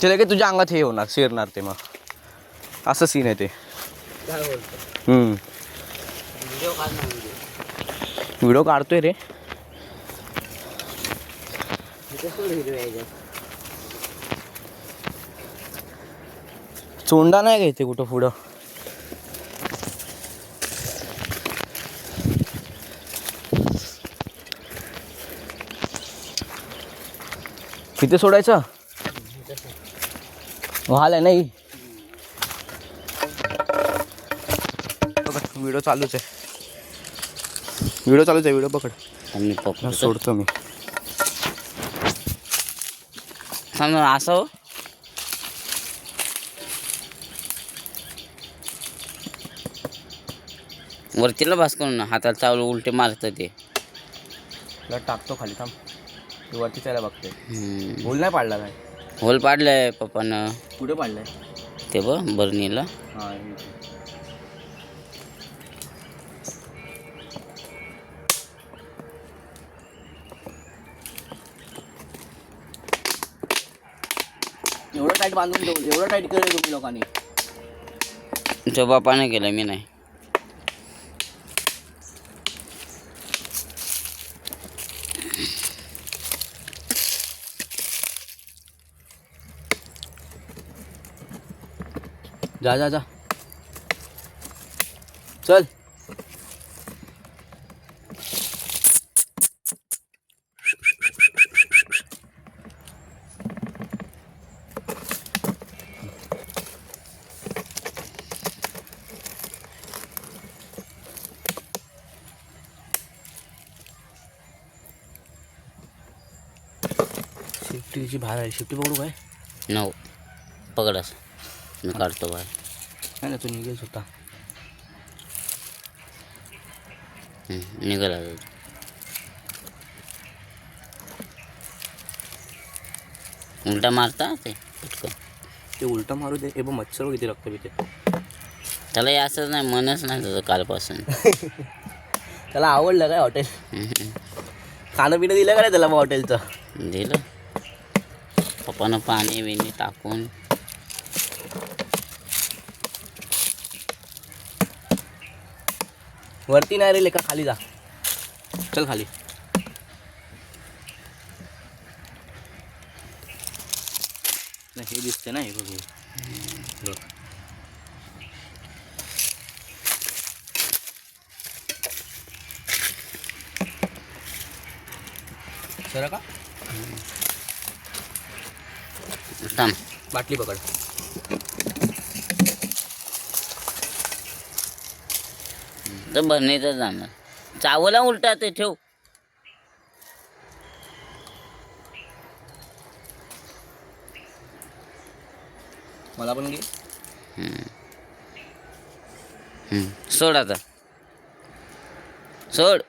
ते लगेच तुझ्या अंगात हे होणार शिरणार ते मग असं सीन आहे ते. काय बोलतो व्हिडिओ काढणार म्हणजे व्हिडिओ काढतोय रे. व्हिडिओ यायचा चोंडा नाही का इथे कुठं पुढं. किती सोडायचं व्हाल आहे नाही. व्हिडिओ चालूच आहे. व्हिडिओ पकड. आणि पप्पा सोडतो मी. समजा असं वरतीला भास करून हाताला चावलं उलटे मारतं ते. टाकतो खाली थांब. तू वरती त्याला बघते. होल नाही पाडला काय. होल पाडलंय पप्पानं. कुठे पाडलाय ते बघ बरणीला. हा एवढं टाईट बांधून ठेवलं. एवढं टाईट केलं तुम्ही लोकांनी. तो बापाने केलं मी नाही. जा जा जा चल. शिफ्टीची बाहेर आहे. शिफ्टी पकडू काय. नऊ पकडस मी काढतो बाहेर. नाही ना तू निघेल होता. निघाला उलटा मारता ते पटकन. ते उलटा मारू दे. बघ मच्छर किती रक्त पिते. त्याला हे असंच नाही मनच नाही त्याचं कालपासून. त्याला आवडलं काय हॉटेल. खाणं पिणं दिलं का नाही त्याला मग हॉटेलचं. दिलं पप्पानं पाणी बिणी टाकून. वरती नाही रे लेका खाली जा. चल खाली. नाही हे दिसते ना हे बघ हे. बघ सर का थांब बाटली पकड. तर भरणीचं जाणार. चावला उलटा ते ठेव. मला पण घे. सोड आता सोड.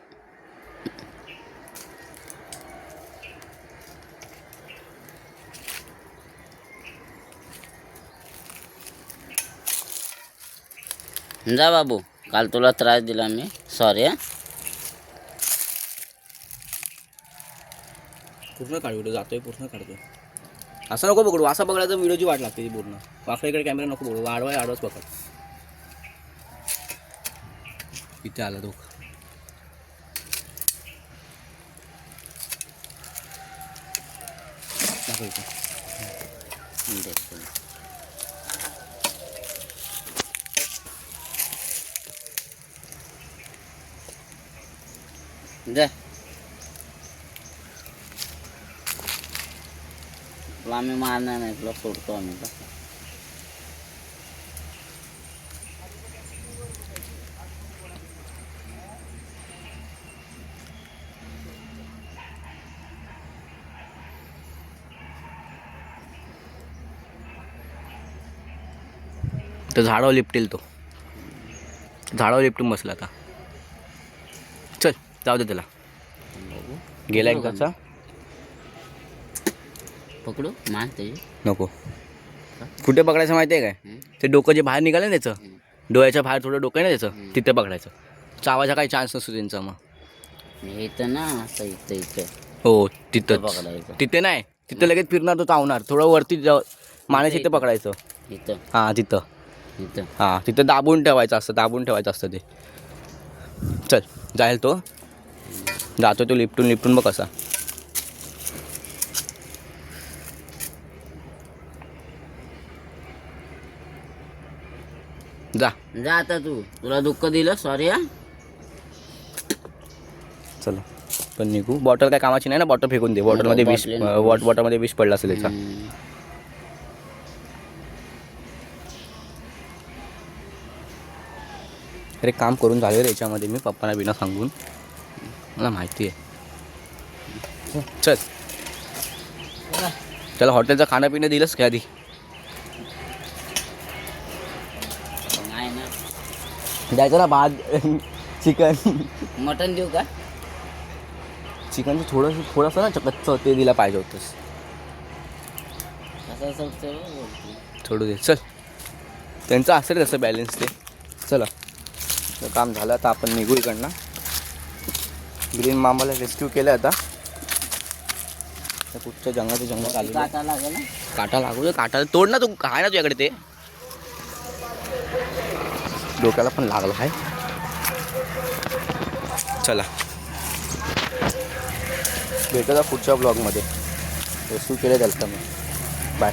जा बाबू काल तुला त्रास दिला मी. सॉरी हा. पूर्ण काढ व्हिडिओ. जातोय पूर्ण काढतोय. असं नको पकडू. असा पकडायचा व्हिडिओची वाट लागते ती पूर्ण. वाकड्याकडे कॅमेरा नको पकडू. आडवाच पकड. इथे आला तो. जा तुला आम्ही मारणार नाही. तुला सोडतो आम्ही. तर झाडावर लिपटेल तो. झाडावर लिपटून बसला आता. चल जाऊ दे त्याला. गेला एकदाचा. पकडू मान त्याची नको. कुठे पकडायचं माहिती आहे काय. ते डोकं जे बाहेर निघालं ना त्याचं. डोळ्याच्या बाहेर थोडं डोकं आहे ना त्याचं. तिथे पकडायचं. चावायचा काही चान्स नसतो त्यांचा. मग इथं ना असं इथं हो तिथं पकडायचं. तिथे नाही. तिथे लगेच फिरणार तो चावणार. थोडं वरती माण्याच्या इथे पकडायचं. इथं हां तिथं. इथं हां तिथं दाबून ठेवायचं असतं ते. चल जाईल तो. जातो तो लिपटून बघ कसा. जा जा आता तू, तुला दुःख दिलं सॉरी हा. चला पण निघू. बॉटल काय कामाची नाही ना, बॉटल फेकून दे. बॉटलमध्ये विष बॉटलमध्ये विष पडला असेल त्याचा. हम्म. अरे काम करून झाले रे याच्यामध्ये मी, पप्पांना बिना सांगून. मला माहिती आहे. चल त्याला हॉटेलचं खाणं पिणं दिलंस का आधी? नाही ना, द्यायचं ना भात चिकन. मटण देऊ का? चिकनचं थोडंसं ना कच्चं ते दिलं पाहिजे होतंस. असं बोलतो. थोडं दे. चल त्यांचं असेल तसं बॅलेन्स ते. चला तर काम झालं आता आपण निघू इकडनं. ग्रीन मामाला रेस्क्यू केलं आता. कुठच्या जंगलात आलं. काटा लागेल ना. काटा लागू दे. काटा तोड ना तू. आहे ना तुझ्याकडे ते. डोक्याला पण लागला आहे. चला भेटूया पुढच्या ब्लॉगमध्ये. रेस्क्यू केलं त्याला मी. बाय.